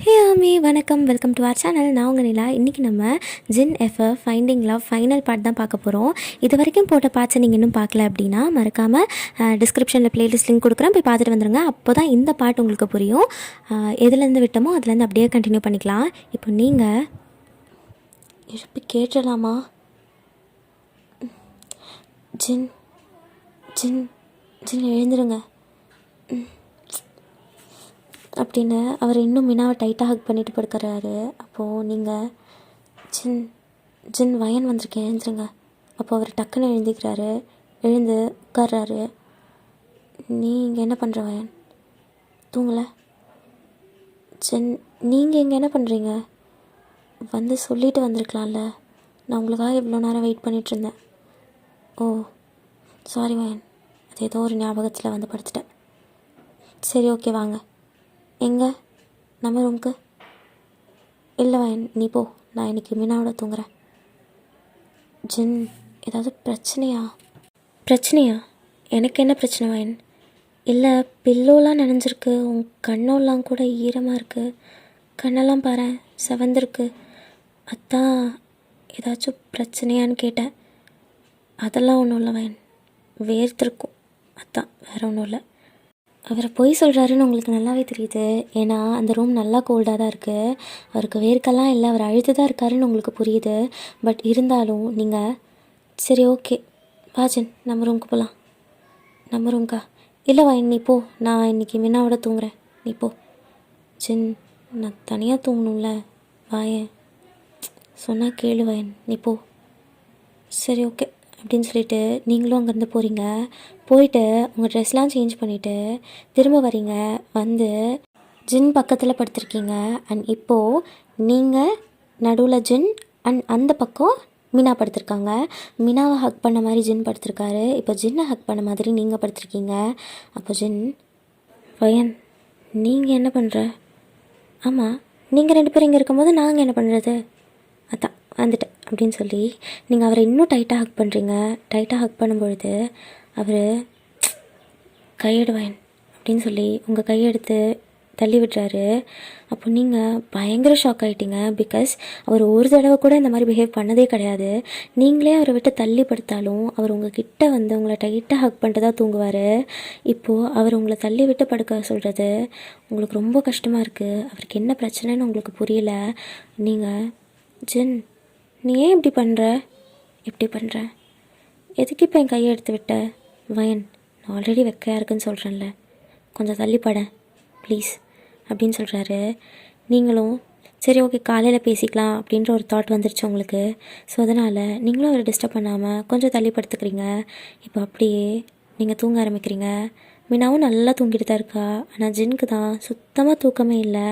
ஹே ஆமி வணக்கம், welcome to our channel. நான் உங்கள் நிலா. இன்றைக்கி நம்ம ஜின் FF finding love final part தான் பார்க்க போகிறோம். இது வரைக்கும் போட்ட பார்ட்ஸை நீங்கள் இன்னும் பார்க்கல அப்படின்னா மறக்காமல் டிஸ்கிரிப்ஷனில் ப்ளேலிஸ்ட் லிங்க் கொடுக்குறேன், போய் பார்த்துட்டு வந்துடுங்க. அப்போ தான் இந்த பார்ட் உங்களுக்கு புரியும். எதுலேருந்து விட்டோமோ அதுலேருந்து அப்படியே கண்டினியூ பண்ணிக்கலாம். இப்போ நீங்கள் எழுப்பி கேட்டுடலாமா? ஜின் ஜின் ஜின் எழுந்துருங்க அப்படின்னு அவர் இன்னும் மினாவை டைட்டாக ஹக் பண்ணிட்டு படுக்கிறாரு. அப்போது நீங்கள் ஜின் ஜின் வயன் வந்திருக்கேன் எழுந்துருங்க. அப்போது அவர் டக்குன்னு எழுந்திக்கிறாரு, எழுந்து உட்கார்றாரு. நீங்கள் என்ன பண்ணுற வயன்? தூங்கலை? ஜின் நீங்கள் இங்கே என்ன பண்ணுறீங்க? வந்து சொல்லிட்டு வந்திருக்கலாம்ல, நான் உங்களுக்காக இவ்வளோ நேரம் வெயிட் பண்ணிகிட்ருந்தேன். ஓ சாரி வயன், அது ஏதோ ஒரு ஞாபகத்தில் வந்து படுத்துட்டேன். சரி ஓகே வாங்க. எங்கே? நம்ம ரூமுக்கு? இல்லை வயன் நீ போ, நான் இன்றைக்கி மினாவோட தூங்குறேன். ஜின் ஏதாவது பிரச்சனையா? எனக்கு என்ன பிரச்சனை வயன்? இல்லை பில்லோலாம் நனைஞ்சிருக்கு, உன் கண்ணோலாம் கூட ஈரமாக இருக்குது, கண்ணெல்லாம் பாரு செவந்திருக்கு. அதான் ஏதாச்சும் பிரச்சனையான்னு கேட்டேன். அதெல்லாம் ஒன்றும் இல்லை வயன், வேர்த்திருக்கும், அதான் வேறு ஒன்றும் இல்லை. அவரை பொய் சொல்கிறாருன்னு உங்களுக்கு நல்லாவே தெரியுது. ஏன்னா அந்த ரூம் நல்லா கோல்டாக தான் இருக்குது, அவருக்கு வேர்க்கெல்லாம் இல்லை, அவர் அழுத்து தான் இருக்காருன்னு உங்களுக்கு புரியுது. பட் இருந்தாலும் நீங்கள் சரி ஓகே வாஜன் நம்ம ரூமுக்கு போகலாம். நம்ம ரூம்க்கா? இல்லை வயன் நீ போ, நான் இன்றைக்கி மின்னாவோட தூங்குறேன், நீ போ. ஜின் நான் தனியாக தூங்கணும்ல, வாயன் சொன்னால் கேளு வயன், நீ போ. சரி ஓகே அப்படின்னு சொல்லிட்டு நீங்களும் அங்கேருந்து போகிறீங்க. போயிட்டு உங்கள் ட்ரெஸ்லாம் சேஞ்ச் பண்ணிவிட்டு திரும்ப வரீங்க. வந்து ஜின் பக்கத்தில் படுத்திருக்கீங்க. அண்ட் இப்போது நீங்கள் நடுவில் ஜின் அண்ட் அந்த பக்கம் மினா படுத்திருக்காங்க. மினாவை ஹக் பண்ண மாதிரி ஜின் படுத்திருக்காரு. இப்போ ஜின்னை ஹக் பண்ண மாதிரி நீங்கள் படுத்திருக்கீங்க. அப்போ ஜின் வயன் நீங்கள் என்ன பண்ணுற? ஆமாம் நீங்கள் 2 பேரும் இங்கே இருக்கும்போது நாங்கள் என்ன பண்ணுறது? அதான் வந்துட்டேன் அப்படின்னு சொல்லி நீங்கள் அவரை இன்னும் டைட்டாக ஹக் பண்ணுறீங்க. டைட்டாக ஹக் பண்ணும்பொழுது அவர் கையெடு வயன் அப்படின்னு சொல்லி உங்கள் கையெடுத்து தள்ளி விட்டுறாரு. அப்போ நீங்கள் பயங்கர ஷாக் ஆகிட்டீங்க. பிகாஸ் அவர் ஒரு தடவை கூட இந்த மாதிரி பிஹேவ் பண்ணதே கிடையாது. நீங்களே அவரை விட்டு தள்ளி படுத்தாலும் அவர் உங்கள் கிட்டே வந்து உங்களை டைட்டாக ஹக் பண்ணிட்டு தான் தூங்குவார். இப்போது அவர் உங்களை தள்ளி விட்டு படுக்க சொல்கிறது உங்களுக்கு ரொம்ப கஷ்டமாக இருக்குது. அவருக்கு என்ன பிரச்சனைன்னு உங்களுக்கு புரியல. நீங்கள் ஜின் நீ ஏன் இப்படி பண்ணுற? எதுக்கு இப்போ என் கையை எடுத்து விட்ட? வயன் நான் ஆல்ரெடி வெக்கையாக இருக்குன்னு சொல்கிறேன்ல, கொஞ்சம் தள்ளிப்பட ப்ளீஸ் அப்படின்னு சொல்கிறாரு. நீங்களும் சரி ஓகே காலையில் பேசிக்கலாம் அப்படின்ற ஒரு தாட் வந்துருச்சு உங்களுக்கு. ஸோ அதனால் நீங்களும் அவரை டிஸ்டர்ப் பண்ணாமல் கொஞ்சம் தள்ளி படுத்துக்கிறீங்க. இப்போ அப்படியே நீங்கள் தூங்க ஆரம்பிக்கிறீங்க. மினாவும் நல்லா தூங்கிட்டு தான் இருக்கா. ஆனால் ஜின்க்கு தான் சுத்தமாக தூக்கமே இல்லை.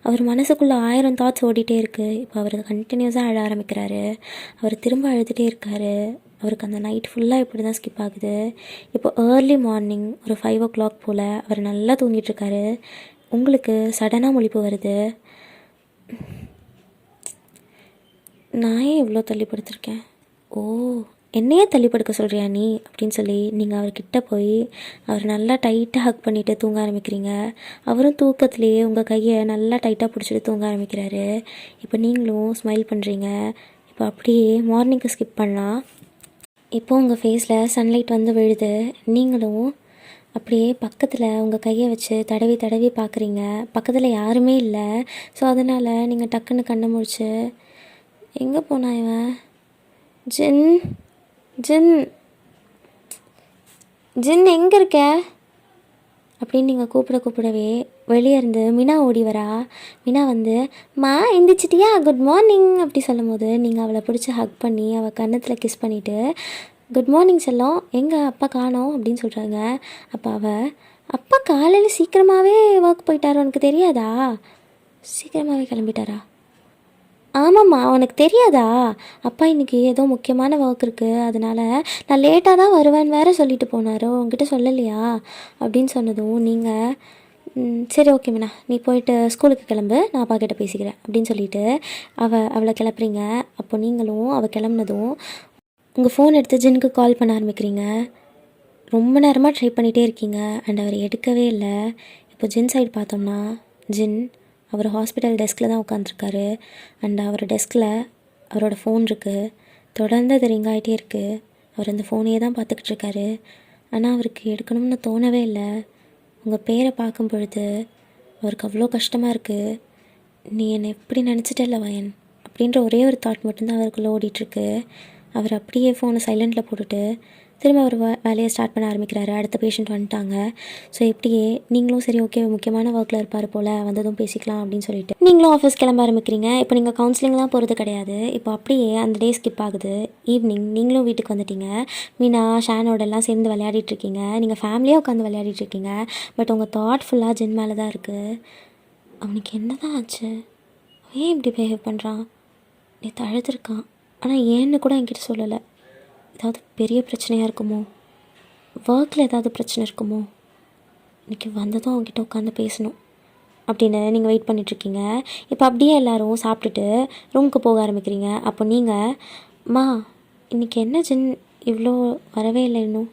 அவர் மனசுக்குள்ளே 1000 தாட்ஸ் ஓடிட்டே இருக்குது. இப்போ அவர் கண்டினியூஸாக அழ ஆரம்பிக்கிறாரு. அவர் திரும்ப அழுதுகிட்டே இருக்கார். அவருக்கு அந்த நைட் ஃபுல்லாக இப்படி தான் ஸ்கிப் ஆகுது. இப்போ ஏர்லி மார்னிங் ஒரு 5 o'clock போல் அவர் நல்லா தூங்கிட்டுருக்காரு. உங்களுக்கு சடனாக முழிப்பு வருது. நான் ஏன் இவ்வளோ தள்ளி படுத்திருக்கேன்? ஓ என்னையே தள்ளி படுக்க சொல்கிறியா நீ அப்படின்னு சொல்லி நீங்கள் அவர்கிட்ட போய் அவர் நல்லா டைட்டாக ஹக் பண்ணிவிட்டு தூங்க ஆரம்பிக்கிறீங்க. அவரும் தூக்கத்துலேயே உங்கள் கையை நல்லா டைட்டாக பிடிச்சிட்டு தூங்க ஆரம்பிக்கிறாரு. இப்போ நீங்களும் ஸ்மைல் பண்ணுறீங்க. இப்போ அப்படியே மார்னிங்க்கு ஸ்கிப் பண்ணலாம். இப்போது உங்கள் ஃபேஸில் சன்லைட் வந்து விழுது. நீங்களும் அப்படியே பக்கத்தில் உங்கள் கையை வச்சு தடவி தடவி பார்க்குறீங்க. பக்கத்தில் யாருமே இல்லை. ஸோ அதனால் நீங்கள் டக்குன்னு கண்ணை முடிச்சு எங்கே போனா இவன்? ஜின் ஜின் ஜின் எங்கே இருக்க அப்படின்னு நீங்கள் கூப்பிடவே வெளியே இருந்து மினா ஓடி வரா. மினா வந்து மா எந்திரிச்சிட்டியா, குட் மார்னிங் அப்படி சொல்லும் போது நீங்கள் அவளை பிடிச்சி ஹக் பண்ணி அவள் கன்னத்தில் கிஸ் பண்ணிவிட்டு குட் மார்னிங் செல்லம், எங்கே அப்பா காணோம் அப்படின்னு சொல்கிறாங்க. அப்போ அப்பா காலையில் சீக்கிரமாகவே ஒர்க் போயிட்டாரோ, உனக்கு தெரியாதா? சீக்கிரமாகவே கிளம்பிட்டாரா? ஆமாம்மா உனக்கு தெரியாதா? அப்பா இன்றைக்கி ஏதோ முக்கியமான ஒர்க் இருக்குது, அதனால் நான் லேட்டாக தான் வருவேன்னு வேறு சொல்லிட்டு போனாரோ, உங்ககிட்ட சொல்லலையா அப்படின்னு சொன்னதும் நீங்கள் சரி ஓகே மீனா நீ போயிட்டு ஸ்கூலுக்கு கிளம்பு, நான் அப்பா கிட்ட பேசிக்கிறேன் அப்படின்னு சொல்லிட்டு அவளை கிளப்புறீங்க. அப்போ நீங்களும் அவள் கிளம்புனதும் உங்கள் ஃபோன் எடுத்து ஜின்னுக்கு கால் பண்ண ஆரம்பிக்கிறீங்க. ரொம்ப நேரமாக ட்ரை பண்ணிகிட்டே இருக்கீங்க அண்ட் அவர் எடுக்கவே இல்லை. இப்போ ஜின் சைடு பார்த்தோம்னா ஜின் அவர் ஹாஸ்பிட்டல் டெஸ்கில் தான் உட்காந்துருக்காரு. அண்ட் அவர் டெஸ்கில் அவரோட ஃபோன் இருக்குது. தொடர்ந்து அது ரிங் ஆகிட்டே இருக்குது. அவர் அந்த ஃபோனையே தான் பார்த்துக்கிட்டு இருக்காரு. ஆனால் அவருக்கு எடுக்கணும்னு தோணவே இல்லை. உங்கள் பேரை பார்க்கும் பொழுது அவருக்கு அவ்வளோ கஷ்டமாக இருக்குது. நீ என்னை எப்படி நினச்சிட்டல வயன் அப்படின்ற ஒரே ஒரு தாட் மட்டும்தான் அவருக்குள்ளே ஓடிட்டுருக்கு. அவர் அப்படியே ஃபோனை சைலண்டில் போட்டுட்டு திரும்ப அவர் வேலையை ஸ்டார்ட் பண்ண ஆரம்பிக்கிறாரு. அடுத்த பேஷண்ட் வந்துட்டாங்க. ஸோ இப்படியே நீங்களும் சரி ஓகே முக்கியமான ஒர்க்கில் இருப்பார் போல், வந்ததும் பேசிக்கலாம் அப்படின்னு சொல்லிட்டு நீங்களும் ஆஃபீஸ் கிளம்ப ஆரம்பிக்கிறீங்க. இப்போ நீங்கள் கவுன்சிலிங்லாம் போகிறது கிடையாது. இப்போ அப்படியே அந்த டே ஸ்கிப் ஆகுது. ஈவினிங் நீங்களும் வீட்டுக்கு வந்துட்டீங்க. மீனா ஷானோடெல்லாம் சேர்ந்து விளையாடிட்டுருக்கீங்க. நீங்கள் ஃபேமிலியாக உட்காந்து விளையாடிட்டுருக்கீங்க. பட் உங்கள் தாட் ஃபுல்லாக ஜின் மேலே தான் இருக்குது. அவனுக்கு என்ன தான் ஆச்சு? ஏன் இப்படி பிஹேவ் பண்ணுறான்? நேற்று அழுதுருக்கான், ஆனால் ஏன்னு கூட என்கிட்ட சொல்லலை. ஏதாவது பெரிய பிரச்சனையாக இருக்குமோ? ஒர்க்கில் ஏதாவது பிரச்சனை இருக்குமோ? இன்றைக்கி வந்ததும் அவங்ககிட்ட உட்காந்து பேசணும் அப்படின்னு நீங்கள் வெயிட் பண்ணிகிட்ருக்கீங்க. இப்போ அப்படியே எல்லோரும் சாப்பிட்டுட்டு ரூமுக்கு போக ஆரம்பிக்கிறீங்க. அப்போ நீங்கள் மா இன்றைக்கி என்ன ஜின் இவ்வளோ வரவே இல்லை இன்னும்?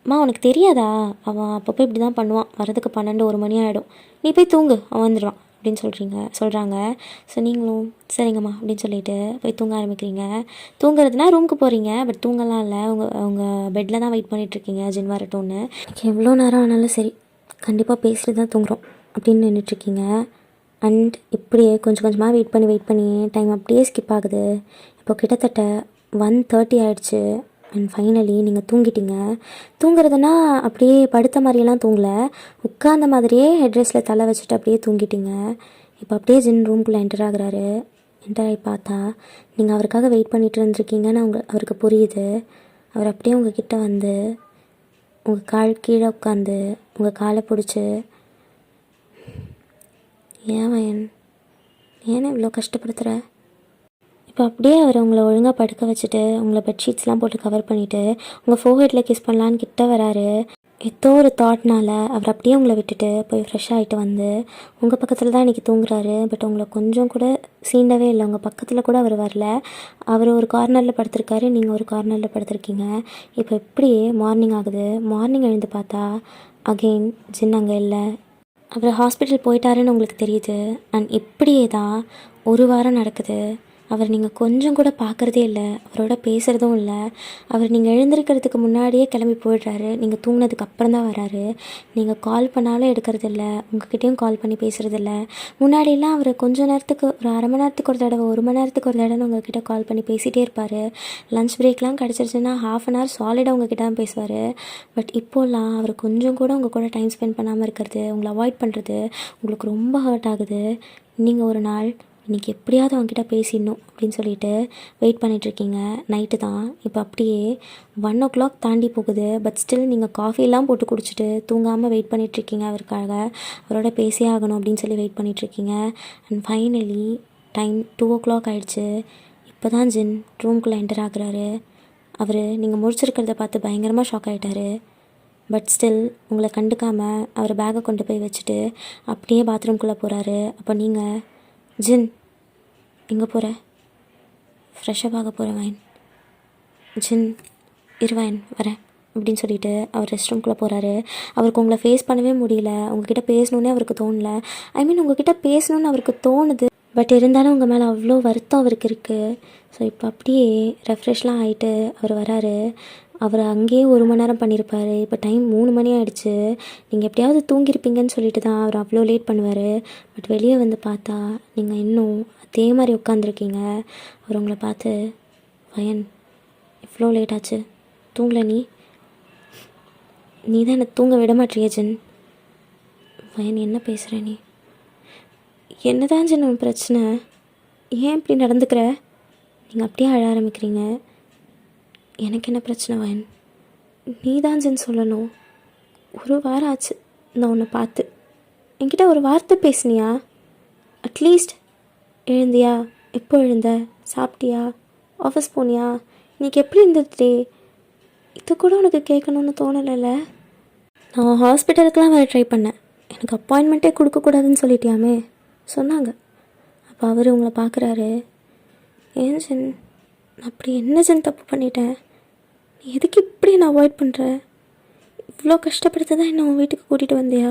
மா உனக்கு தெரியாதா? அவன் அப்பப்போ இப்படி தான் பண்ணுவான். வரதுக்கு 12-1 மணி ஆகிடும். நீ போய் தூங்கு, அவன் வந்துடுவான் அப்படின்னு சொல்கிறாங்க. ஸோ நீங்களும் சரிங்கம்மா அப்படின்னு சொல்லிட்டு போய் தூங்க ஆரம்பிக்கிறீங்க. தூங்குறதுனா ரூமுக்கு போகிறீங்க. பட் தூங்கலாம் இல்லை, உங்கள் பெட்டில் தான் வெயிட் பண்ணிகிட்ருக்கீங்க ஜின் வரட்டும்னு. எவ்வளோ நேரம் ஆனாலும் சரி கண்டிப்பாக பேசிட்டு தான் தூங்குறோம் அப்படின்னு நின்றுட்டுருக்கீங்க. அண்ட் இப்படியே கொஞ்சம் கொஞ்சமாக வெயிட் பண்ணி டைம் அப்படியே ஸ்கிப் ஆகுது. இப்போ கிட்டத்தட்ட 1:30 ஆகிடுச்சு. அண்ட் ஃபைனலி நீங்கள் தூங்கிட்டீங்க. தூங்குறதுனா அப்படியே படுத்த மாதிரியெல்லாம் தூங்கலை, உட்கார்ந்த மாதிரியே ஹெட்ரெஸ்ட்டில் தலை வச்சுட்டு அப்படியே தூங்கிட்டீங்க. இப்போ அப்படியே ஜின் ரூம்குள்ளே என்டர் ஆகுறாரு. என்டர் ஆகி பார்த்தா நீங்கள் அவருக்காக வெயிட் பண்ணிட்டு இருந்துருக்கீங்கன்னு அவருக்கு புரியுது. அவர் அப்படியே உங்கள் கிட்டே வந்து உங்கள் கால் கீழே உட்காந்து உங்கள் காலை பிடிச்சி, ஏன் வயன் ஏன்னு இவ்வளோ கஷ்டப்படுத்துகிற? இப்போ அப்படியே அவர் உங்களை ஒழுங்காக படுக்க வச்சுட்டு உங்களை பெட்ஷீட்ஸ்லாம் போட்டு கவர் பண்ணிவிட்டு உங்கள் ஃபோர்ஹெட்டில் கிஸ் பண்ணலான்னு கிட்ட வராரு. ஏதோ ஒரு தாட்னால் அவர் அப்படியே உங்களை விட்டுட்டு போய் ஃப்ரெஷ் ஆகிட்டு வந்து உங்கள் பக்கத்தில் தான் இன்றைக்கி தூங்குறாரு. பட் உங்களை கொஞ்சம் கூட சீண்டவே இல்லை. உங்கள் பக்கத்தில் கூட அவர் வரல. அவர் ஒரு கார்னரில் படுத்திருக்காரு, நீங்கள் ஒரு கார்னரில் படுத்திருக்கீங்க. இப்போ எப்படியே மார்னிங் ஆகுது. மார்னிங் எழுந்து பார்த்தா அகெயின் ஜின் அங்கே இல்லை. அவர் ஹாஸ்பிட்டல் போயிட்டாருன்னு உங்களுக்கு தெரியுது. அண்ட் இப்படியே தான் 1 வாரம் நடக்குது. அவர் நீங்கள் கொஞ்சம் கூட பார்க்குறதே இல்லை, அவரோட பேசுகிறதும் இல்லை. அவர் நீங்கள் எழுந்திருக்கிறதுக்கு முன்னாடியே கிளம்பி போயிடுறாரு. நீங்கள் தூங்கினதுக்கு அப்புறம் தான் வராரு. நீங்கள் கால் பண்ணாலும் எடுக்கிறது இல்லை, உங்ககிட்டையும் கால் பண்ணி பேசுகிறது இல்லை. முன்னாடியெல்லாம் அவர் கொஞ்சம் நேரத்துக்கு ஒரு அரை மணி நேரத்துக்கு ஒரு தடவை 1 மணி நேரத்துக்கு ஒரு தடவை உங்ககிட்ட கால் பண்ணி பேசிகிட்டே இருப்பார். லஞ்ச் பிரேக்லாம் கிடச்சிருச்சுன்னா ½ அன் ஹவர் சாலிடாக உங்ககிட்ட தான் பேசுவார். பட் இப்போல்லாம் அவர் கொஞ்சம் கூட உங்கள் கூட டைம் ஸ்பெண்ட் பண்ணாமல் இருக்கிறது, உங்களை அவாய்ட் பண்ணுறது உங்களுக்கு ரொம்ப ஹர்ட் ஆகுது. நீங்கள் ஒரு நாள் இன்றைக்கி எப்படியாவது அவங்ககிட்ட பேசிடணும் அப்படின்னு சொல்லிட்டு வெயிட் பண்ணிகிட்ருக்கீங்க. நைட்டு தான். இப்போ அப்படியே 1 o'clock தாண்டி போகுது. பட் ஸ்டில் நீங்கள் காஃபிலாம் போட்டு குடிச்சிட்டு தூங்காமல் வெயிட் பண்ணிகிட்ருக்கீங்க அவருக்காக. அவரோட பேசியே ஆகணும் அப்படின்னு சொல்லி வெயிட் பண்ணிகிட்ருக்கீங்க. அண்ட் ஃபைனலி டைம் 2 o'clock ஆகிடுச்சு. இப்போ தான் ஜின் ரூம்குள்ளே என்டர் ஆகுறாரு. அவர் நீங்கள் முடிச்சிருக்கிறத பார்த்து பயங்கரமாக ஷாக் ஆகிட்டார். பட் ஸ்டில் உங்களை கண்டுக்காமல் அவர் பேக்கை கொண்டு போய் வச்சுட்டு அப்படியே பாத்ரூம்குள்ளே போகிறாரு. அப்போ நீங்கள் ஜின் எங்கே போகிற? ஃப்ரெஷ்ஷப் ஆக போகிற வயன். ஜின் இருவயன் வரேன் அப்படின்னு சொல்லிட்டு அவர் ரெஸ்ட் ரூம்குள்ளே போகிறாரு. அவருக்கு உங்களை ஃபேஸ் பண்ணவே முடியல. உங்ககிட்ட பேசணுன்னே அவருக்கு தோணலை. உங்ககிட்ட பேசணுன்னு அவருக்கு தோணுது. பட் இருந்தாலும் உங்கள் மேலே அவ்வளோ வருத்தம் அவருக்கு இருக்குது. ஸோ இப்போ அப்படியே ரெஃப்ரெஷ்லாம் ஆகிட்டு அவர் வராரு. அவர் அங்கேயே 1 மணி நேரம் பண்ணியிருப்பார். இப்போ டைம் 3 மணி ஆகிடுச்சு. நீங்கள் எப்படியாவது தூங்கியிருப்பீங்கன்னு சொல்லிட்டு தான் அவர் அவ்வளோ லேட் பண்ணுவார். பட் வெளியே வந்து பார்த்தா நீங்கள் இன்னும் அதே மாதிரி உட்காந்துருக்கீங்க. அவர் உங்களை பார்த்து, வயன் இவ்வளோ லேட் ஆச்சு, தூங்கலை நீ தான் என்னை தூங்க விட மாட்டியே ஜின். வயன் என்ன பேசுகிற நீ? என்ன தான் ஜின் உன் பிரச்சனை? ஏன் இப்படி நடந்துக்கிற? நீங்கள் அப்படியே அழ ஆரம்பிக்கிறீங்க. எனக்கு என்ன பிரச்சனை வயன்? நீ தான் ஜின் சொல்லணும். 1 வாரம் ஆச்சு நான் உன்னை பார்த்து. என்கிட்ட ஒரு வார்த்தை பேசுனியா? அட்லீஸ்ட் எழுந்தியா, எப்போ எழுந்த, சாப்பிட்டியா, ஆஃபீஸ் போனியா, இன்றைக்கி எப்படி இருந்துட்டு? இது கூட உனக்கு கேட்கணுன்னு தோணலைல்ல? நான் ஹாஸ்பிட்டலுக்கெலாம் வர ட்ரை பண்ணேன். எனக்கு அப்பாயின்மெண்ட்டே கொடுக்கக்கூடாதுன்னு சொல்லிட்டியாமே சொன்னாங்க. அப்போ அவர் உங்களை பார்க்குறாரு. ஏன் ஜின், நான் அப்படி என்ன ஜின் தப்பு பண்ணிட்டேன்? நீ எதுக்கு இப்படி நான் அவாய்ட் பண்ணுற? இவ்வளோ கஷ்டப்படுத்த தான் என்ன உன் வீட்டுக்கு கூட்டிகிட்டு வந்தியா?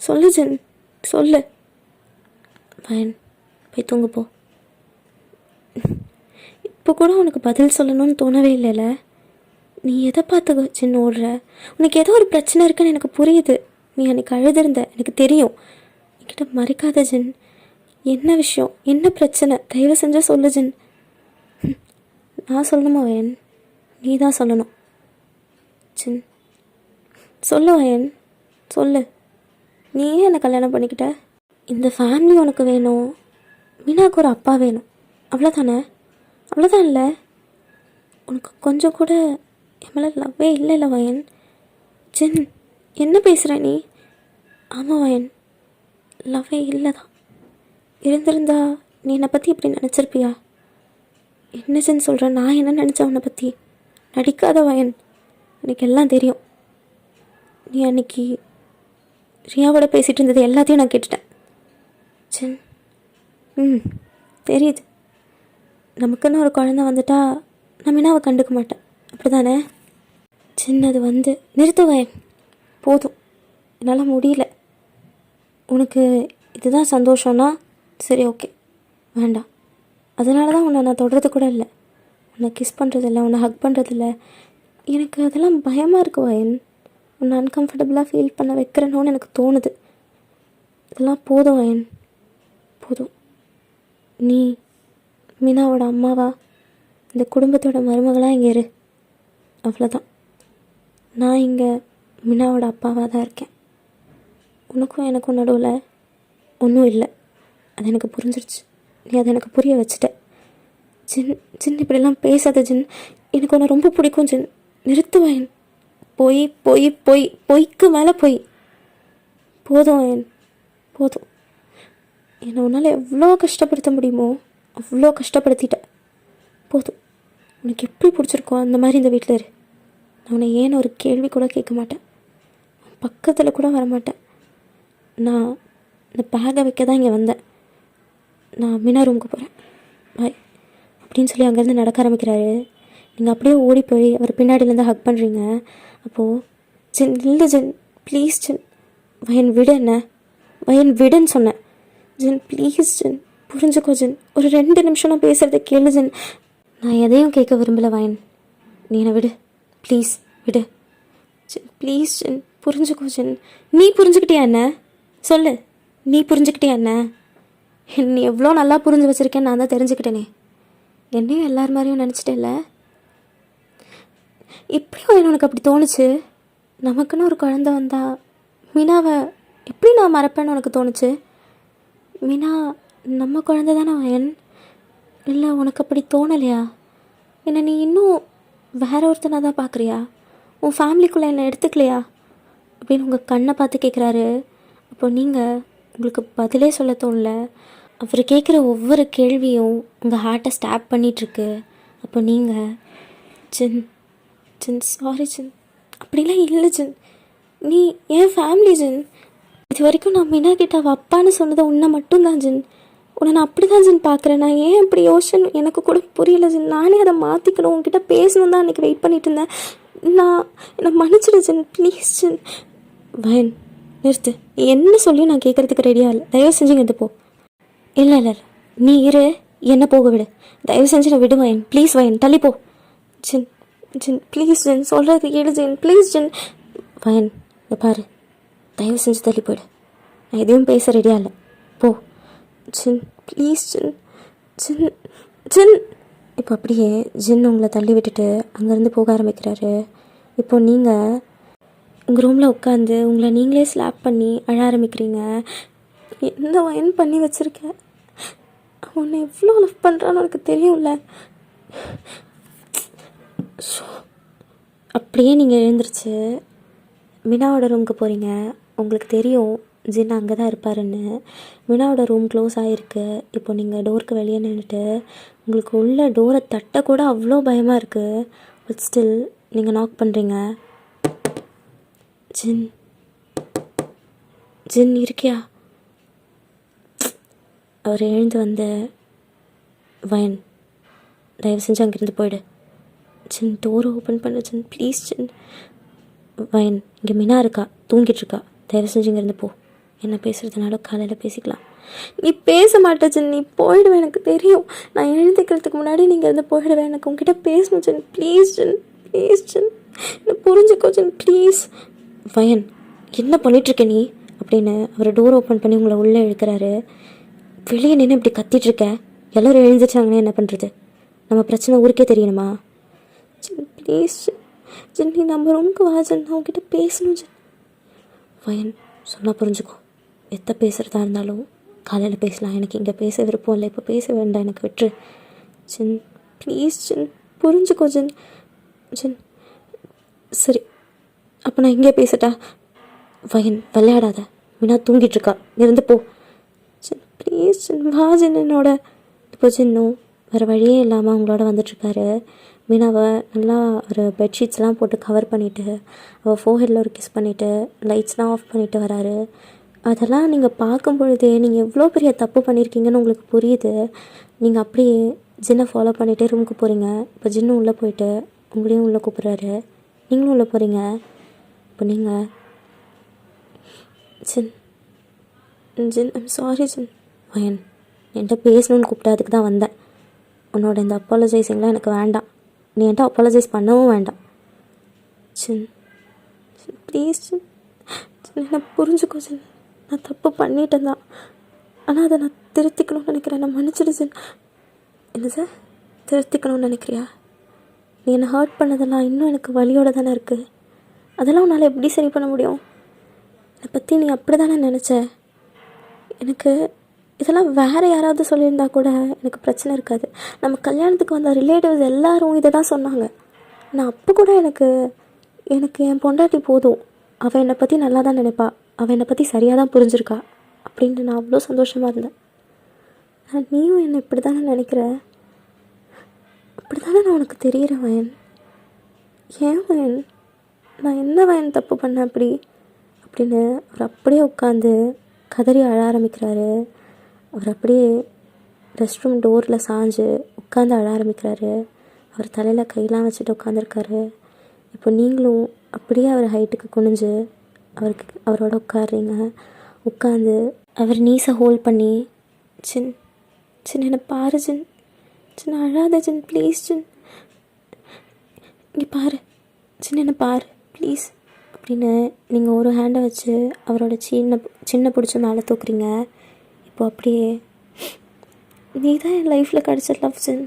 சொல்லு ஜின், சொல்லு. வயன் போய் தூங்கு போ. இப்போ கூட உனக்கு பதில் சொல்லணும்னு தோணவே இல்லைல்ல. நீ எதை பார்த்து சின்ன ஓடுற? உனக்கு ஏதோ ஒரு பிரச்சனை இருக்குன்னு எனக்கு புரியுது. நீ அன்றைக்கி அழுதுருந்த, எனக்கு தெரியும். என்கிட்ட மறைக்காத ஜின். என்ன விஷயம், என்ன பிரச்சனை, தயவு செஞ்சு சொல்லு ஜின். நான் சொல்லணுமா வயன்? நீ தான் சொல்லணும் ஜின். சொல்லு வயன், சொல்லு. நீ ஏன் என்னை கல்யாணம் பண்ணிக்கிட்ட? இந்த ஃபேமிலி உனக்கு வேணும், மீனாவுக்கு ஒரு அப்பா வேணும், அவ்வளோதானே? அவ்வளோதான் இல்லை? உனக்கு கொஞ்சம் கூட என் மேலே லவ்வே இல்லைல்ல வயன்? ஜின், என்ன பேசுகிற நீ? ஆமாம் வயன், லவ்வே இல்லை தான். இருந்திருந்தா நீ என்னை பற்றி இப்படி நினச்சிருப்பியா? என்ன ஜின் சொல்கிற? நான் என்ன நினச்சேன் உன்னை பற்றி? நடிக்காத வயன், எனக்கு எல்லாம் தெரியும். நீ அன்னைக்கு ரியாவோட பேசிகிட்டு இருந்தது எல்லாத்தையும் நான் கேட்டுட்டேன் ஜின். தெரியுது. நமக்குன்னு ஒரு குழந்தை வந்துட்டா நான் மீனாவை கண்டுக்க மாட்டேன், அப்படி தானே? சின்னது நிறுத்து வயன், போதும். என்னால் முடியல. உனக்கு இதுதான் சந்தோஷம்னா சரி, ஓகே, வேண்டாம். அதனால தான் உன்னை நான் தொடுறது கூட இல்லை, உன்னை கிஸ் பண்ணுறதில்ல, உன்னை ஹக் பண்ணுறதில்ல. எனக்கு அதெல்லாம் பயமாக இருக்குது வயன். உன்னை அன்கம்ஃபர்டபுளாக ஃபீல் பண்ண வைக்கிறேனோன்னு எனக்கு தோணுது. இதெல்லாம் போதும் வயன், போதும். நீ மீனாவோட அம்மாவா, இந்த குடும்பத்தோட மருமகளாக இங்கே இரு, அவ்வளோதான். நான் இங்கே மீனாவோட அப்பாவாக தான் இருக்கேன். உனக்கும் எனக்கும் நடுவில் ஒன்றும் இல்லை, அது எனக்கு புரிஞ்சிருச்சு. நீ அதை எனக்கு புரிய வச்சுட்ட ஜின். ஜின், இப்படிலாம் பேசாத ஜின். எனக்கு உன்னை ரொம்ப பிடிக்கும் ஜின். நிறுத்து வயன். பொய் பொய் பொய், பொய்க்கு மேலே பொய். போதும் வயன், போதும். என்னை உன்னால் எவ்வளோ கஷ்டப்படுத்த முடியுமோ அவ்வளோ கஷ்டப்படுத்திட்ட. போதும். உனக்கு எப்படி பிடிச்சிருக்கோ அந்த மாதிரி இந்த வீட்டில் இரு. நான் உன்னை ஏன்னு ஒரு கேள்வி கூட கேட்க மாட்டேன், பக்கத்தில் கூட வரமாட்டேன். நான் இந்த பேக்கை வைக்க தான் இங்கே வந்தேன். நான் மீனா ரூமுக்கு போகிறேன், பாய் அப்படின்னு சொல்லி அங்கேருந்து நடக்க ஆரம்பிக்கிறாரு. நீங்கள் அப்படியே ஓடி போய் அவர் பின்னாடியிலேருந்து ஹக் பண்ணுறீங்க. அப்போது ஜின், இல்லை ஜின், ப்ளீஸ் ஜின். வயன் விடு, என்ன வயன் விடுன்னு சொன்னேன் ஜின். ப்ளீஸ் ஜின், புரிஞ்சுக்கோ ஜின். ஒரு 2 நிமிஷம் நான் பேசுகிறத கேளு ஜின். நான் எதையும் கேட்க விரும்பலை வயன், நீ என்னை விடு, ப்ளீஸ் விடு ஜின். ப்ளீஸ் ஜின், புரிஞ்சுக்கோ ஜின். நீ புரிஞ்சுக்கிட்டியா என்ன? சொல்லு, நீ புரிஞ்சுக்கிட்டியா என்ன? நீ எவ்வளோ நல்லா புரிஞ்சு வச்சுருக்கேன்னு நான் தான் தெரிஞ்சுக்கிட்டேனே. என்னையும் எல்லார் மாதிரியும் நினச்சிட்டேல்ல. எப்படியும் உனக்கு அப்படி தோணுச்சு? நமக்குன்னு ஒரு குழந்த வந்தா மீனாவை எப்படி நான் மறப்பேன்னு உனக்கு தோணுச்சு? மீனா நம்ம குழந்தை தானே வயன்? இல்லை, உனக்கு அப்படி தோணலையா? என்னை நீ இன்னும் வேற ஒருத்தனாக தான் பார்க்குறியா? உன் ஃபேமிலிக்குள்ளே என்னை எடுத்துக்கலையா அப்படின்னு உங்கள் கண்ணை பார்த்து கேட்குறாரு. அப்போ நீங்கள் உங்களுக்கு பதிலே சொல்ல தோணல. அவர் கேட்குற ஒவ்வொரு கேள்வியும் உங்கள் ஹார்ட்டை ஸ்டாப் பண்ணிகிட்ருக்கு. அப்போ நீங்கள் ஜின், ஜின் சாரி ஜின், அப்படிலாம் இல்லை ஜின். நீ என் ஃபேமிலி ஜின். இது வரைக்கும் நான் மீனா கிட்ட அவள் அப்பான்னு சொன்னதை உன்னை மட்டும்தான் ஜின். உன்னை நான் அப்படி தான் ஜின் பார்க்குறேன். நான் ஏன் இப்படி யோசனை எனக்கு கூட புரியல ஜின். நானே அதை மாற்றிக்கணும், உங்ககிட்ட பேசணும் தான் அன்றைக்கி வெயிட் பண்ணிட்டு இருந்தேன். என்னை மன்னிச்சிடு ஜின், ப்ளீஸ் ஜின். வயன் நிறுத்து. என்ன சொல்லி நான் கேட்குறதுக்கு ரெடியாக இல்லை. தயவு செஞ்சு இங்கே போ. இல்லை இல்லை இல்லை, நீ இரு, என்ன போக விடு. தயவு செஞ்சு நான் விடு வயன், ப்ளீஸ் வயன், தள்ளி போ ஜின். ஜின் ப்ளீஸ் ஜின், சொல்கிறது கேளு ஜின், ப்ளீஸ் ஜின். வயன் இதை பாரு, தயவு செஞ்சு தள்ளி போயிடு. நான் எதையும் பேச ரெடியாக இல்லை, போ ஜின், ப்ளீஸ் ஜின். ஜின் ஜின். இப்போ அப்படியே ஜின் உங்களை தள்ளி விட்டுட்டு அங்கேருந்து போக ஆரம்பிக்கிறாரு. இப்போ நீங்கள் உங்கள் ரூமில் உட்காந்து உங்களை நீங்களே ஸ்லாப் பண்ணி அழ ஆரம்பிக்கிறீங்க. என்ன வயன் பண்ணி வச்சுருக்க? உன்னை எவ்வளோ லவ் பண்ணுறான்னு உனக்கு தெரியும்ல. அப்படியே நீங்கள் எழுந்திரிச்சு மீனாவோட ரூமுக்கு போகிறீங்க. உங்களுக்கு தெரியும் ஜின் அங்கே தான் இருப்பாருன்னு. மீனாவோட ரூம் க்ளோஸ் ஆகிருக்கு. இப்போ நீங்கள் டோருக்கு வெளியே நின்றுட்டு உங்களுக்கு உள்ள டோரை தட்ட கூட அவ்வளோ பயமாக இருக்குது. பட் ஸ்டில் நீங்கள் நாக் பண்ணுறீங்க. ஜின், ஜின் இருக்கியா? அவர் எழுந்து வயன் தயவு செஞ்சு அங்கேருந்து போயிடு ஜின். டோரை ஓப்பன் பண்ணு ஜின், ப்ளீஸ் ஜின். வயன், இங்கே மீனா இருக்கா, தூங்கிட்டுருக்கா. தயவு செஞ்சு இங்கேருந்து போ. என்ன பேசுகிறதுனால காலையில் பேசிக்கலாம். நீ பேச மாட்ட ஜின், நீ போயிடுவேன் எனக்கு தெரியும். நான் எழுந்திக்கிறதுக்கு முன்னாடி நீங்கள் இருந்து போயிடுவேன். எனக்கு உங்ககிட்ட பேசணும் ஜின், ப்ளீஸ் ஜின், ப்ளீஸ் ஜின், என்ன புரிஞ்சுக்கோ ஜின், ப்ளீஸ். வயன், என்ன பண்ணிகிட்ருக்க நீ அப்படின்னு அவர் டோர் ஓப்பன் பண்ணி உங்களை உள்ளே இழுக்கிறாரு. வெளியே நின்று இப்படி கத்திகிட்ருக்க, எல்லோரும் எழுந்துச்சாங்கன்னா என்ன பண்ணுறது? நம்ம பிரச்சனை ஊருக்கே தெரியணுமா? ஜின் ப்ளீஸ் ஜின், நீ நம்ம ரூமுக்கு வா ஜின், நான் உங்ககிட்ட பேசணும் ஜின். வயன், சொன்னால் புரிஞ்சுக்கோ. பேசுகிறதா இருந்தாலும் காலையில் பேசலாம், எனக்கு இங்கே பேச விருப்பம் இல்லை, இப்போ பேச வேண்டாம், எனக்கு விட்டுரு ஜின், ப்ளீஸ் ஜின், புரிஞ்சுக்கோ ஜின். ஜின் சரி, அப்போ நான் இங்கே பேசட்டா? வயன், விளையாடாத, மீனா தூங்கிட்டுருக்கா, இருந்து போ ஜின், ப்ளீஸ் ஜின், வா ஜின் என்னோட. இப்போ ஜின்னும் வேறு வழியே இல்லாமல் அவங்களோட வந்துட்டுருக்காரு. மீனாவை நல்லா ஒரு பெட்ஷீட்ஸ்லாம் போட்டு கவர் பண்ணிவிட்டு அவள் ஃபோஹெட்டில் ஒரு கிஸ் பண்ணிவிட்டு லைட்ஸ்லாம் ஆஃப் பண்ணிவிட்டு வராரு. அதெல்லாம் நீங்கள் பார்க்கும் பொழுதே நீங்கள் எவ்வளோ பெரிய தப்பு பண்ணியிருக்கீங்கன்னு உங்களுக்கு புரியுது. நீங்கள் அப்படியே ஜின்னை ஃபாலோ பண்ணிகிட்டே ரூமுக்கு போகிறீங்க. இப்போ ஜின்னு உள்ளே போயிட்டு உங்களையும் உள்ளே கூப்பிட்றாரு, நீங்களும் உள்ளே போகிறீங்க. இப்போ நீங்கள் ஜின் ஜின் ஐம் சாரி ஜின். வயன், என்கிட்ட பேசணுன்னு கூப்பிட்டா அதுக்கு தான் வந்தேன். உன்னோட இந்த அப்பாலஜைஸிங்லாம் எனக்கு வேண்டாம், நீ என்கிட்ட அப்பாலஜைஸ் பண்ணவும் வேண்டாம். ஜின் ஜின் ப்ளீஸ் ஜின், ஜின் என்ன புரிஞ்சுக்கோ ஜின், நான் தப்பு பண்ணிட்டேன் தான், ஆனால் அதை நான் திருத்திக்கணும்னு நினைக்கிறேன், நான் மன்னிச்சிடு ஜின். என்ன சார் திருத்திக்கணும்னு நினைக்கிறியா? நீ என்னை ஹர்ட் பண்ணதெல்லாம் இன்னும் எனக்கு வலியோடு தானே இருக்குது, அதெல்லாம் உன்னால் எப்படி சரி பண்ண முடியும்? என்னை பற்றி நீ அப்படி தானே நினச்ச. எனக்கு இதெல்லாம் வேறு யாராவது சொல்லியிருந்தா கூட எனக்கு பிரச்சனை இருக்காது. நம்ம கல்யாணத்துக்கு வந்த ரிலேட்டிவ்ஸ் எல்லோரும் இதை தான் சொன்னாங்க. நான் அப்போ கூட எனக்கு என் பொண்டாட்டி போதும், அவள் என்னை பற்றி நல்லா தான் நினைப்பா, அவள் என்னை பற்றி சரியாக தான் புரிஞ்சிருக்கா அப்படின்ட்டு நான் அவ்வளோ சந்தோஷமாக இருந்தேன். நீயும் என்னை இப்படி தானே நினைக்கிற, அப்படி தானே நான் உனக்கு தெரிகிறேன் வயன். ஏன் வயன், நான் என்ன வயன் தப்பு பண்ணேன் அப்படி அப்படின்னு அவர் அப்படியே உட்காந்து கதறி அழ ஆரம்பிக்கிறாரு. அவர் அப்படியே ரெஸ்ட் ரூம் டோரில் சாஞ்சு உட்காந்து அழ ஆரம்பிக்கிறாரு. அவர் தலையில் கையெல்லாம் வச்சுட்டு உட்காந்துருக்காரு. இப்போ நீங்களும் அப்படியே அவர் ஹைட்டுக்கு குனிஞ்சு அவரோட உட்காடுறீங்க. உட்காந்து அவர் நீஸை ஹோல்ட் பண்ணி, ஜின் ஜின் என்னை பாரு ஜின், ஜின் அழாத ஜின், ப்ளீஸ் ஜின், இங்கே பாரு ஜின், என்னை பாரு ப்ளீஸ் அப்படின்னு நீங்கள் ஒரு ஹேண்டை வச்சு அவரோட சின்ன பிடிச்சி மேலே தூக்குறீங்க. இப்போ அப்படியே நீ தான் என் லைஃப்பில் கிடச்ச லவ் ஜின்.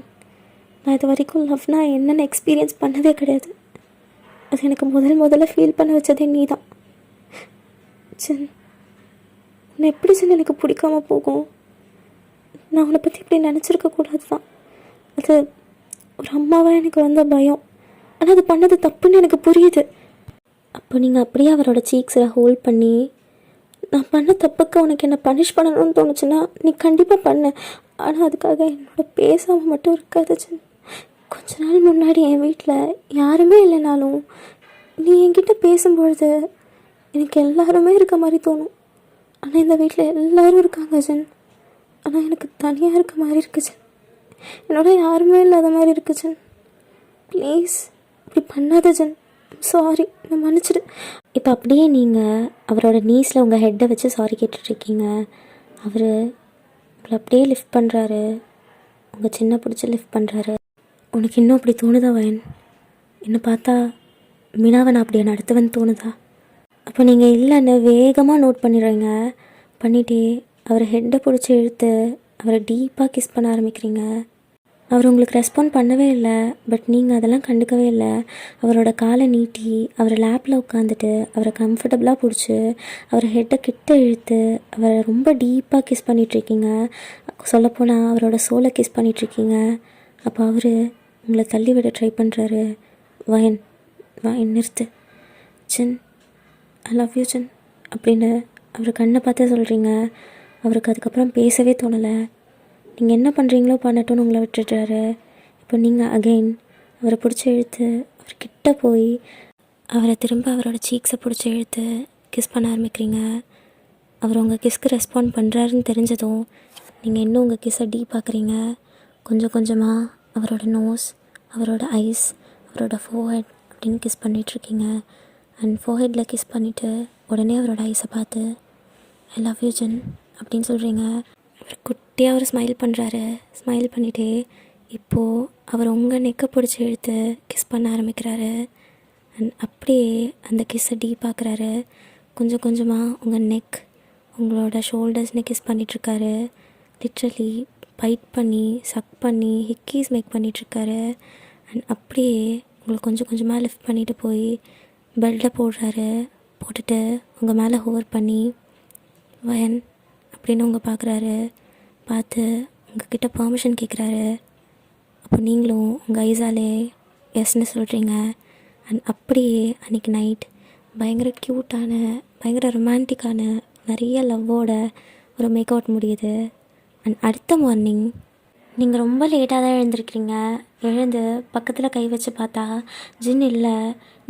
நான் இது வரைக்கும் லவ்னா என்னென்ன எக்ஸ்பீரியன்ஸ் பண்ணதே கிடையாது. அது எனக்கு முதல்ல ஃபீல் பண்ண வச்சதே நீ தான் ஜின். உன்னை எப்படி ஜின் எனக்கு பிடிக்காம போகும்? நான் உன்னை பற்றி இப்படி நினச்சிருக்கக்கூடாது தான். அது ஒரு அம்மாவாக எனக்கு வந்த பயம், ஆனால் அது பண்ணது தப்புன்னு எனக்கு புரியுது. அப்போ நீங்கள் அப்படியே அவரோட சீக்ஸில் ஹோல்ட் பண்ணி, நான் பண்ண தப்புக்கு உனக்கு என்ன பனிஷ் பண்ணணும்னு தோணுச்சுன்னா நீ கண்டிப்பாக பண்ண, ஆனால் அதுக்காக என்னோட பேசாமல் மட்டும் இருக்காது ஜின். கொஞ்ச நாள் முன்னாடி என் வீட்டில் யாருமே இல்லைனாலும் நீ என்கிட்ட பேசும்பொழுது எனக்கு எல்லாருமே இருக்க மாதிரி தோணும். ஆனால் இந்த வீட்டில் எல்லோரும் இருக்காங்க ஜின், ஆனால் எனக்கு தனியாக இருக்க மாதிரி இருக்கு ஜின். என்னோட யாருமே இல்லாத மாதிரி இருக்கு ஜின். ப்ளீஸ் இப்படி பண்ணாத ஜின், சாரி, நான் மன்னிச்சிடு. இப்போ அப்படியே நீங்கள் அவரோட நீஸில் உங்கள் ஹெட்டை வச்சு சாரி கேட்டுட்ருக்கீங்க. அவர் உங்களை அப்படியே லிஃப்ட் பண்ணுறாரு, உங்கள் சின்ன பிடிச்சி லிஃப்ட் பண்ணுறாரு. உனக்கு இன்னும் அப்படி தோணுதா வயன்? என்னை பார்த்தா மீனாவை நான் அப்படியே நடத்துவேன்னு தோணுதா? அப்போ நீங்கள் இல்லைன்னு வேகமாக நோட் பண்ணிடுறீங்க. பண்ணிவிட்டு அவர் ஹெட்டை பிடிச்சி இழுத்து அவரை டீப்பாக கிஸ் பண்ண ஆரம்பிக்கிறீங்க. அவர் உங்களுக்கு ரெஸ்பாண்ட் பண்ணவே இல்லை, பட் நீங்கள் அதெல்லாம் கண்டுக்கவே இல்லை. அவரோட காலை நீட்டி அவரை லேப்பில் உட்காந்துட்டு அவரை கம்ஃபர்டபுளாக பிடிச்சி அவரை ஹெட்டை கிட்ட இழுத்து அவரை ரொம்ப டீப்பாக கிஸ் பண்ணிகிட்ருக்கீங்க. சொல்லப்போனால் அவரோட சோலை கிஸ் பண்ணிகிட்ருக்கீங்க. அப்போ அவர் உங்களை தள்ளி விட ட்ரை பண்ணுறாரு. வயன் நிறுத்து ஜின், ஐ லவ் யூ ஜின் அப்படின்னு அவர் கண்ணை பார்த்து சொல்கிறீங்க. அவருக்கு அதுக்கப்புறம் பேசவே தோணலை. நீங்கள் என்ன பண்ணுறீங்களோ பண்ணட்டும்னு உங்களை விட்டுடுறாரு. இப்போ நீங்கள் அகெயின் அவரை பிடிச்சி இழுத்து அவர்கிட்ட போய் அவரை திரும்ப அவரோட சீக்ஸை பிடிச்சி இழுத்து கிஸ் பண்ண ஆரம்பிக்கிறீங்க. அவர் உங்கள் கிஸ்க்கு ரெஸ்பாண்ட் பண்ணுறாருன்னு தெரிஞ்சதும் நீங்கள் இன்னும் உங்கள் கிஸ்ஸை டீப் பார்க்குறீங்க. கொஞ்சம் கொஞ்சமாக அவரோட நோஸ், அவரோட ஐஸ், அவரோட ஃபோஹெட் அப்படின்னு கிஸ் பண்ணிகிட்ருக்கீங்க. அண்ட் ஃபோஹெட்டில் கிஸ் பண்ணிவிட்டு உடனே அவரோட ஐஸை பார்த்து ஐ லவ் யூ ஜின் அப்படின்னு சொல்கிறீங்க. அவர் குட்டியாக ஒரு ஸ்மைல் பண்ணுறாரு. ஸ்மைல் பண்ணிவிட்டு இப்போது அவர் உங்கள் நெக்கை பிடிச்சி இழுத்து கிஸ் பண்ண ஆரம்பிக்கிறாரு. அண்ட் அப்படியே அந்த கிஸ்ஸை டீப்பாக்குறாரு. கொஞ்சம் கொஞ்சமாக உங்கள் நெக், உங்களோட ஷோல்டர்ஸ்னு கிஸ் பண்ணிகிட்ருக்காரு. லிட்ரலி பைட் பண்ணி, சக் பண்ணி, ஹிக்கீஸ் மேக் பண்ணிகிட்ருக்காரு. அண்ட் அப்படியே உங்களை கொஞ்சம் கொஞ்சமாக லிஃப்ட் பண்ணிவிட்டு போய் பெல்ட்டை போடுறாரு. போட்டுட்டு உங்கள் மேலே ஹோவர் பண்ணி வயன் அப்படின்னு உங்கள் பார்க்குறாரு. பார்த்து உங்ககிட்ட பெர்மிஷன் கேட்குறாரு. அப்போ நீங்களும் உங்கள் ஐஸாலே எஸ்ன்னு சொல்கிறீங்க. அண்ட் அப்படியே அன்றைக்கி நைட் பயங்கர க்யூட்டான, பயங்கர ரொமான்டிக்கான, நிறைய லவ்வோட ஒரு மேக் அவுட் முடியுது. அண்ட் அடுத்த மார்னிங் நீங்கள் ரொம்ப லேட்டாக தான் எழுந்திருக்கிறீங்க. எழுந்து பக்கத்தில் கை வச்சு பார்த்தா ஜின் இல்லை.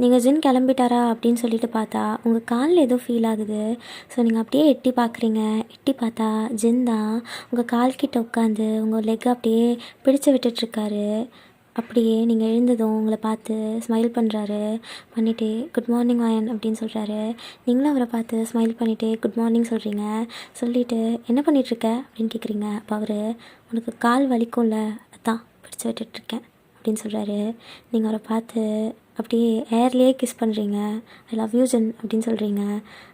நீங்கள் ஜின் கிளம்பிட்டாரா அப்படின்னு சொல்லிட்டு பார்த்தா உங்கள் காலில் ஏதோ ஃபீல் ஆகுது. ஸோ நீங்கள் அப்படியே எட்டி பார்க்குறீங்க. எட்டி பார்த்தா ஜின் தான் உங்கள் கால்கிட்ட உட்காந்து உங்கள் லெக் அப்படியே பிடிச்சு விட்டுட்ருக்காரு. அப்படியே நீங்கள் எழுந்ததும் உங்களை பார்த்து ஸ்மைல் பண்ணுறாரு. பண்ணிவிட்டு குட் மார்னிங் வயன் அப்படின்னு சொல்கிறாரு. நீங்களும் அவரை பார்த்து ஸ்மைல் பண்ணிவிட்டு குட் மார்னிங் சொல்கிறீங்க. சொல்லிவிட்டு என்ன பண்ணிகிட்ருக்க அப்படின்னு கேட்குறீங்க. அப்போ அவர் உனக்கு கால் வலிக்கும்ல, அதான் பிடிச்சி விட்டுட்ருக்கேன் அப்படின்னு சொல்கிறாரு. நீங்கள் அவரை பார்த்து அப்படியே ஏர்லேயே கிஸ் பண்ணுறீங்க. ஐ லவ் யூ ஜின் அப்படின்னு சொல்கிறீங்க.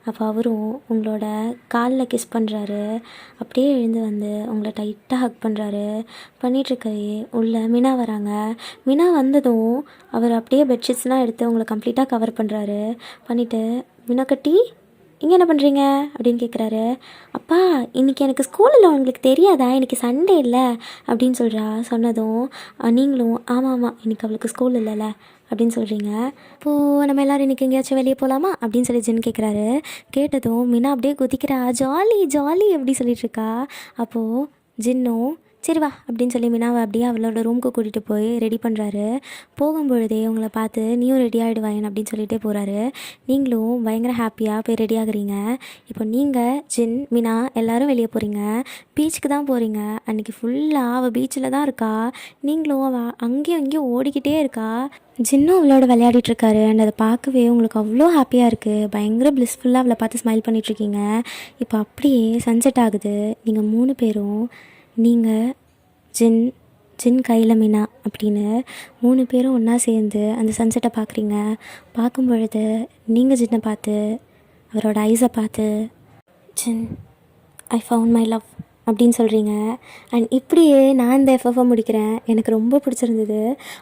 அப்போ அவரும் உங்களோட காலில் கிஸ் பண்ணுறாரு. அப்படியே எழுந்து வந்து உங்களை டைட்டாக ஹக் பண்ணுறாரு. பண்ணிகிட்ருக்கையே உள்ள மினா வராங்க. மினா வந்ததும் அவர் அப்படியே பெட்ஷீட்ஸ்லாம் எடுத்து உங்களை கம்ப்ளீட்டாக கவர் பண்ணுறாரு. பண்ணிவிட்டு மினா கட்டி இங்கே என்ன பண்ணுறீங்க அப்படின்னு கேட்குறாரு. அப்பா இன்றைக்கி எனக்கு ஸ்கூலில் உங்களுக்கு தெரியாதா, இன்றைக்கி சண்டே இல்லை அப்படின்னு சொல்கிறா. சொன்னதும் நீங்களும் ஆமாம் இன்றைக்கி அவளுக்கு ஸ்கூல் இல்லைல்ல அப்படின்னு சொல்கிறீங்க. இப்போது நம்ம எல்லோரும் இன்றைக்கி எங்கேயாச்சும் வெளியே போகலாமா அப்படின்னு சொல்லி ஜின் கேட்குறாரு. கேட்டதும் மினா அப்படியே குதிக்கிறா. ஜாலி ஜாலி அப்படி சொல்லிகிட்ருக்கா. அப்போது ஜின்னும் சரி வா அப்படின்னு சொல்லி மினாவை அப்படியே அவளோட ரூமுக்கு கூட்டிகிட்டு போய் ரெடி பண்ணுறாரு. போகும்பொழுதே உங்களை பார்த்து நீயும் ரெடி ஆகிடுவாயன் அப்படின்னு சொல்லிகிட்டே போகிறாரு. நீங்களும் பயங்கர ஹாப்பியாக போய் ரெடி ஆகுறீங்க. இப்போ நீங்கள் ஜின் மினா எல்லோரும் வெளியே போகிறீங்க. பீச்சுக்கு தான் போகிறீங்க. அன்றைக்கி ஃபுல்லாக அவள் பீச்சில் தான் இருக்கா. நீங்களும் அவள் அங்கேயும் இங்கேயும் ஓடிக்கிட்டே இருக்கா. ஜின்னும் அவளோட விளையாடிட்டுருக்காரு. அண்ட் அதை பார்க்கவே உங்களுக்கு அவ்வளோ ஹாப்பியாக இருக்குது. பயங்கர ப்ளிஸ்ஃபுல்லாக அவளை பார்த்து ஸ்மைல் பண்ணிகிட்ருக்கீங்க. இப்போ அப்படியே சன்செட் ஆகுது. நீங்கள் 3 பேரும், நீங்கள் ஜின் கையில் மினா அப்படின்னு 3 பேரும் ஒன்றா சேர்ந்து அந்த சன்செட்டை பார்க்குறீங்க. பார்க்கும் பொழுது நீங்கள் ஜின்னை பார்த்து அவரோட ஐஸை பார்த்து ஜின் ஐ ஃபவுண்ட் மை லவ் அப்படின்னு சொல்கிறீங்க. அண்ட் இப்படியே நான் இந்த எஃப்எஃப்பை முடிக்கிறேன். எனக்கு ரொம்ப பிடிச்சிருந்தது.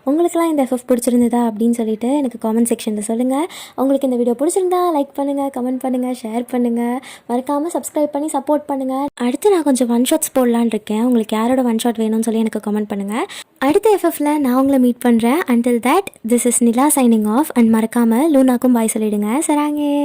உங்களுக்கெல்லாம் இந்த எஃப்எஃப் பிடிச்சிருந்ததா அப்படின்னு சொல்லிட்டு எனக்கு காமெண்ட் செக்ஷனில் சொல்லுங்கள். உங்களுக்கு இந்த வீடியோ பிடிச்சிருந்தா லைக் பண்ணுங்கள், கமெண்ட் பண்ணுங்கள், ஷேர் பண்ணுங்கள். மறக்காமல் சப்ஸ்கிரைப் பண்ணி சப்போர்ட் பண்ணுங்கள். அடுத்து நான் கொஞ்சம் ஒன் ஷாட்ஸ் போடலான்னு இருக்கேன். உங்களுக்கு யாரோட ஒன் ஷாட் வேணும்னு சொல்லி எனக்கு கமெண்ட் பண்ணுங்கள். அடுத்த எஃப்எஃப்பில் நான் உங்களை மீட் பண்ணுறேன். Until that this is Nila signing off. And மறக்காமல் லூனாக்கும் பாய் சொல்லிவிடுங்க. சராங்கே.